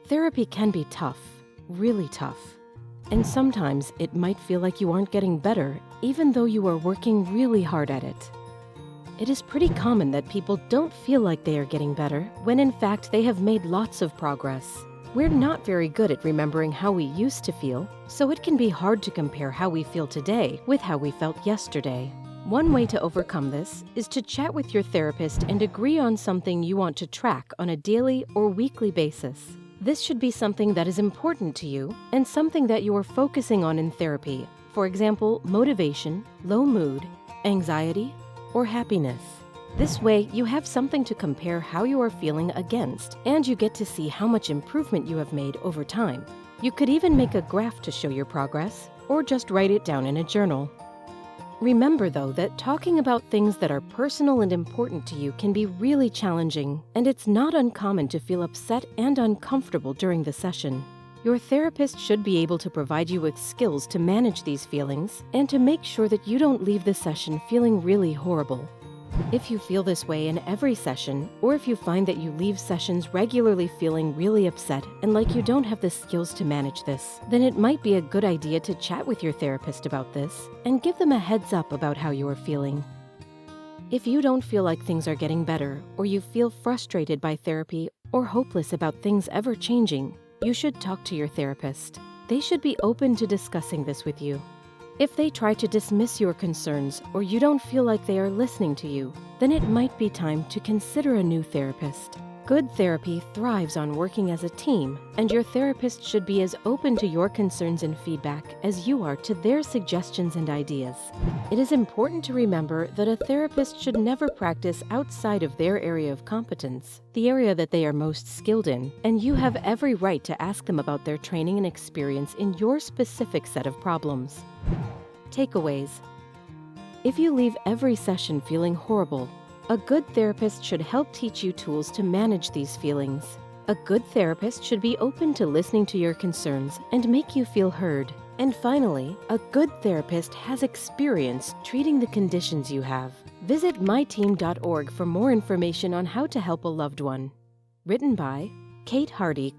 Therapy can be tough, really tough. And sometimes it might feel like you aren't getting better, even though you are working really hard at it. It is pretty common that people don't feel like they are getting better, when in fact they have made lots of progress. We're not very good at remembering how we used to feel, so it can be hard to compare how we feel today with how we felt yesterday. One way to overcome this is to chat with your therapist and agree on something you want to track on a daily or weekly basis. This should be something that is important to you and something that you are focusing on in therapy. For example, motivation, low mood, anxiety, or happiness. This way, you have something to compare how you are feeling against, and you get to see how much improvement you have made over time. You could even make a graph to show your progress, or just write it down in a journal. Remember, though, that talking about things that are personal and important to you can be really challenging, and it's not uncommon to feel upset and uncomfortable during the session. Your therapist should be able to provide you with skills to manage these feelings and to make sure that you don't leave the session feeling really horrible. If you feel this way in every session, or if you find that you leave sessions regularly feeling really upset and like you don't have the skills to manage this, then it might be a good idea to chat with your therapist about this and give them a heads up about how you are feeling. If you don't feel like things are getting better, or you feel frustrated by therapy or hopeless about things ever changing, you should talk to your therapist. They should be open to discussing this with you. If they try to dismiss your concerns or you don't feel like they are listening to you, then it might be time to consider a new therapist. Good therapy thrives on working as a team, and your therapist should be as open to your concerns and feedback as you are to their suggestions and ideas. It is important to remember that a therapist should never practice outside of their area of competence, the area that they are most skilled in, and you have every right to ask them about their training and experience in your specific set of problems. Takeaways. If you leave every session feeling horrible, a good therapist should help teach you tools to manage these feelings. A good therapist should be open to listening to your concerns and make you feel heard. And finally, a good therapist has experience treating the conditions you have. Visit myteam.org for more information on how to help a loved one. Written by Kate Hardy.